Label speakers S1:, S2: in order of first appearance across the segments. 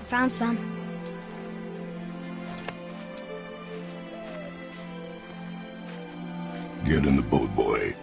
S1: Found some.
S2: Get in the boat, boy.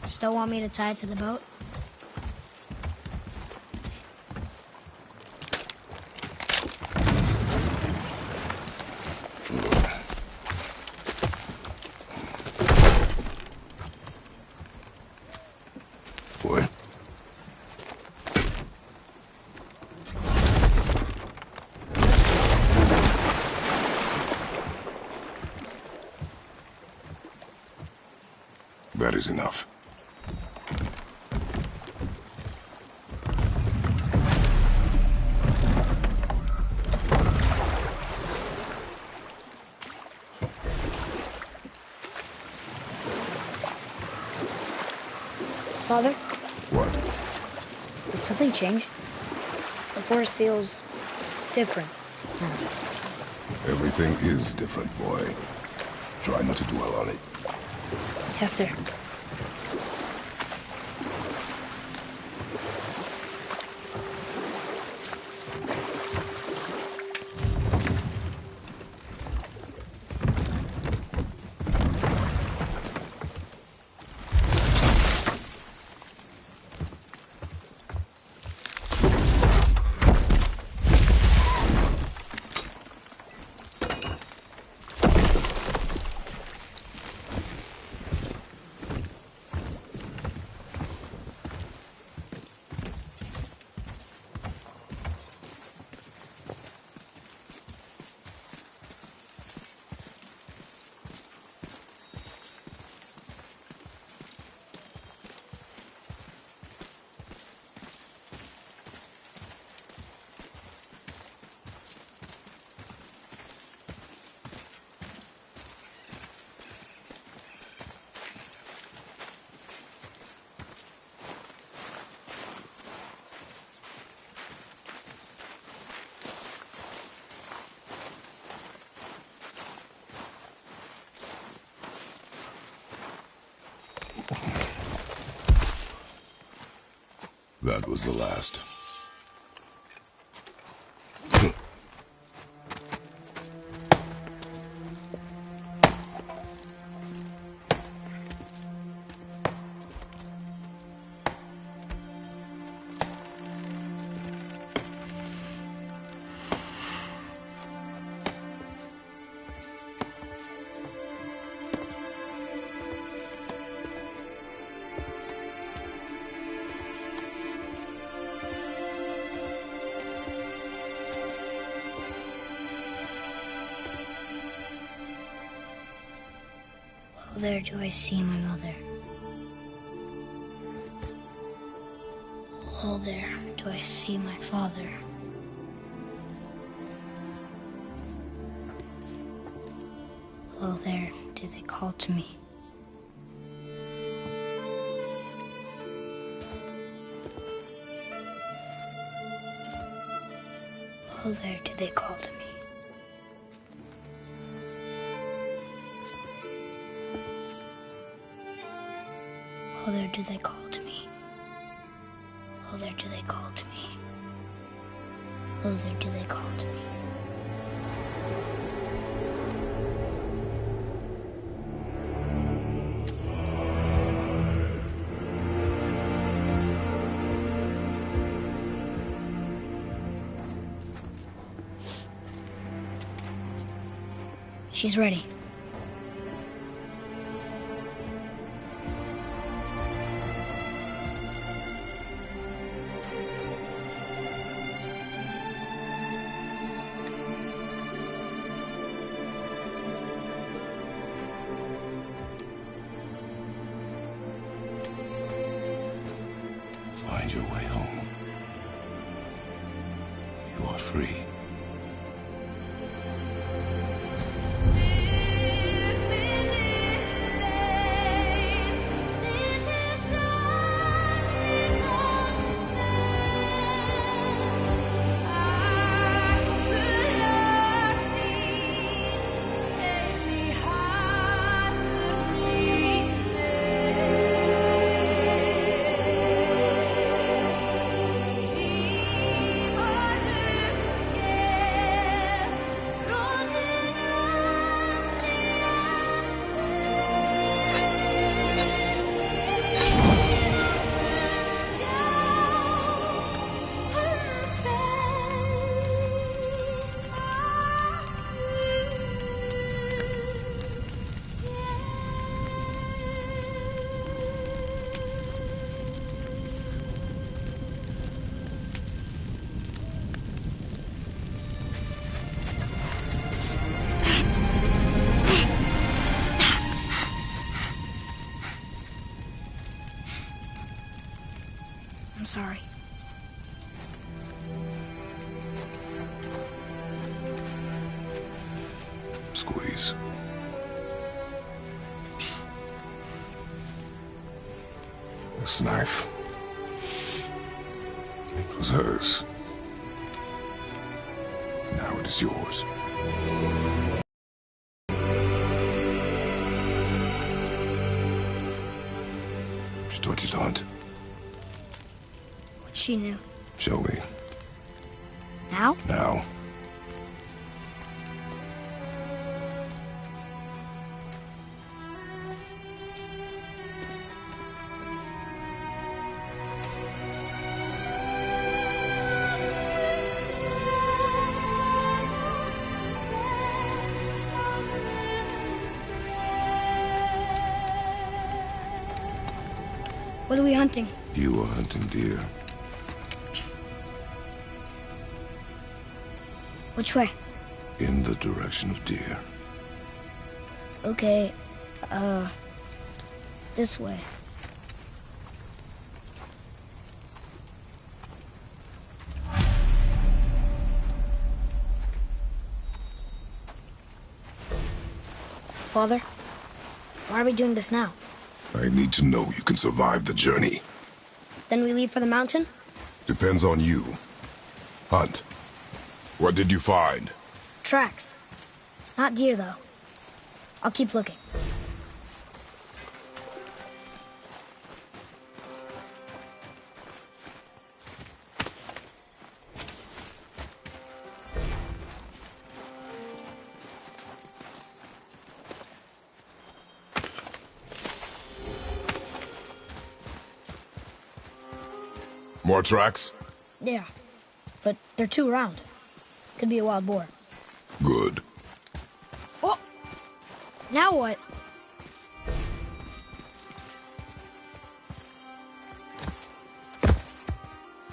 S1: Still want me to tie it to the boat?
S2: Boy. That is enough.
S1: Father?
S2: What?
S1: Did something change? The forest feels different.
S2: Everything is different, boy. Try not to dwell on it.
S1: Yes, sir.
S2: That was the last.
S1: There do I see my mother. Oh, there do I see my father. Oh, there did do they call to me? Oh, there do they call to me. Oh, there do they call to me. Oh, there do they call to me. Oh, there do they call to me. She's ready.
S2: Find your way home. You are free.
S1: I'm sorry.
S2: Squeeze. This knife. It was hers. Now it is yours. She taught you to hunt.
S1: She knew.
S2: Show me.
S1: Now?
S2: Now.
S1: What are we hunting?
S2: You are hunting deer.
S1: Which way?
S2: In the direction of deer.
S1: Okay, this way. Father, why are we doing this now?
S2: I need to know you can survive the journey.
S1: Then we leave for the mountain?
S2: Depends on you. Hunt. What did you find?
S1: Tracks. Not deer, though. I'll keep looking.
S2: More tracks?
S1: Yeah, but they're too round. Could be a wild boar.
S2: Good.
S1: Oh! Now what?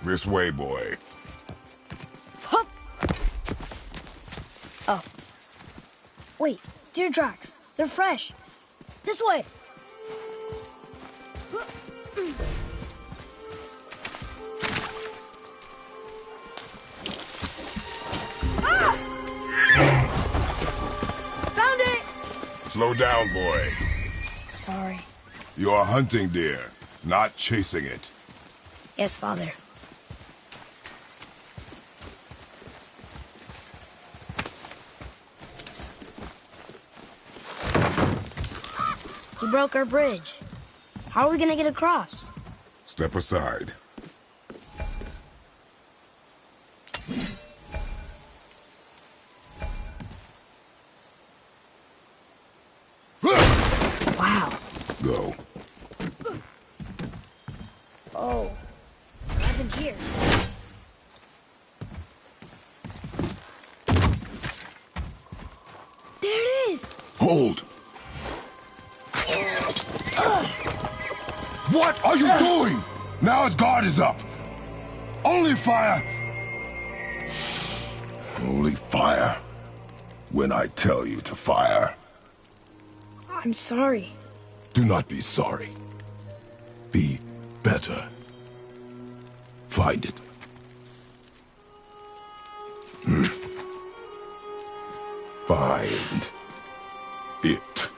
S2: This way, boy.
S1: Hup! Oh. Wait, deer tracks. They're fresh. This way.
S2: Slow down, boy.
S1: Sorry.
S2: You're hunting deer, not chasing it.
S1: Yes, Father. We broke our bridge. How are we gonna get across?
S2: Step aside.
S1: Wow.
S2: Go.
S1: Oh. What happened here? There it is!
S2: Hold! What are you doing? Now its guard is up. Only fire. Only fire. When I tell you to fire.
S1: I'm sorry.
S2: Do not be sorry. Be better. Find it. Find it.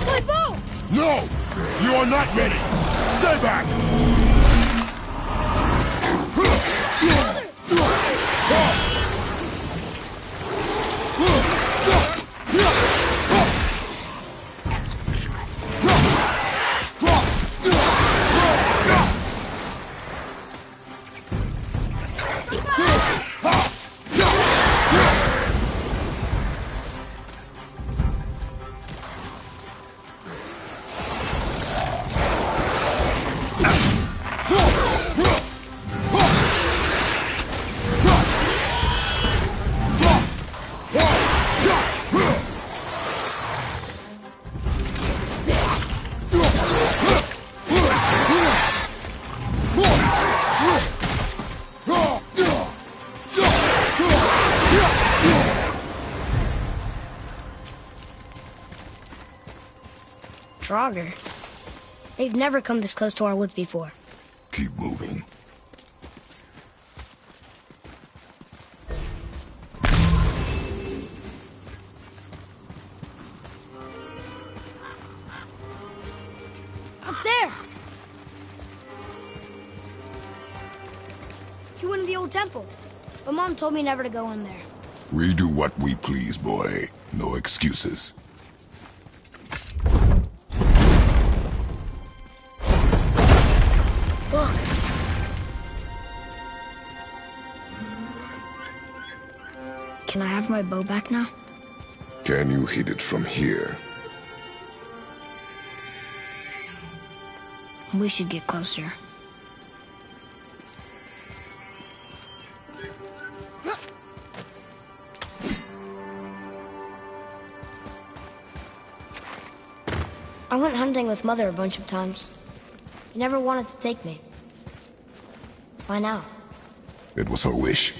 S1: My bow!
S2: No! You are not ready! Stay back!
S1: Draugr. They've never come this close to our woods before.
S2: Keep moving.
S1: Up there! You went in the old temple, but Mom told me never to go in there.
S2: We do what we please, boy. No excuses.
S1: Look! Can I have my bow back now?
S2: Can you hit it from here?
S1: We should get closer. I went hunting with Mother a bunch of times. She never wanted to take me. Why now?
S2: It was her wish.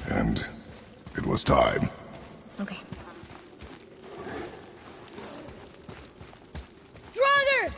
S2: And it was time.
S1: Okay. Draugr!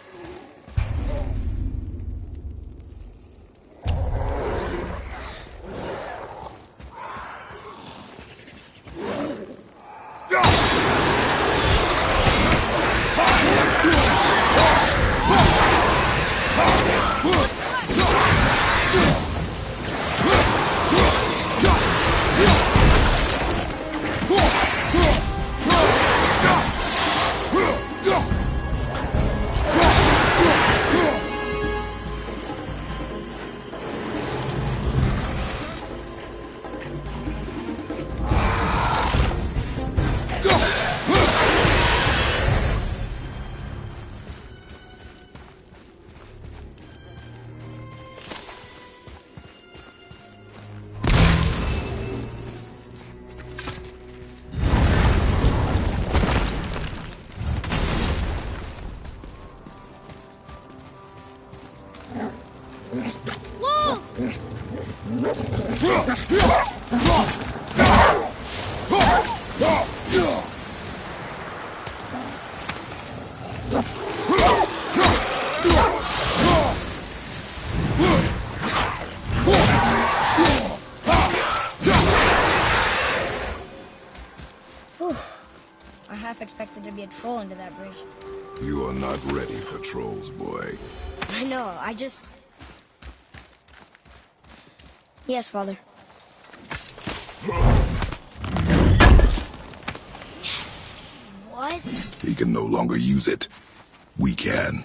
S1: Whew. I half expected to be a troll under that bridge.
S2: You are not ready for trolls, boy.
S1: I know, I just... Yes, Father. What?
S2: He can no longer use it. We can.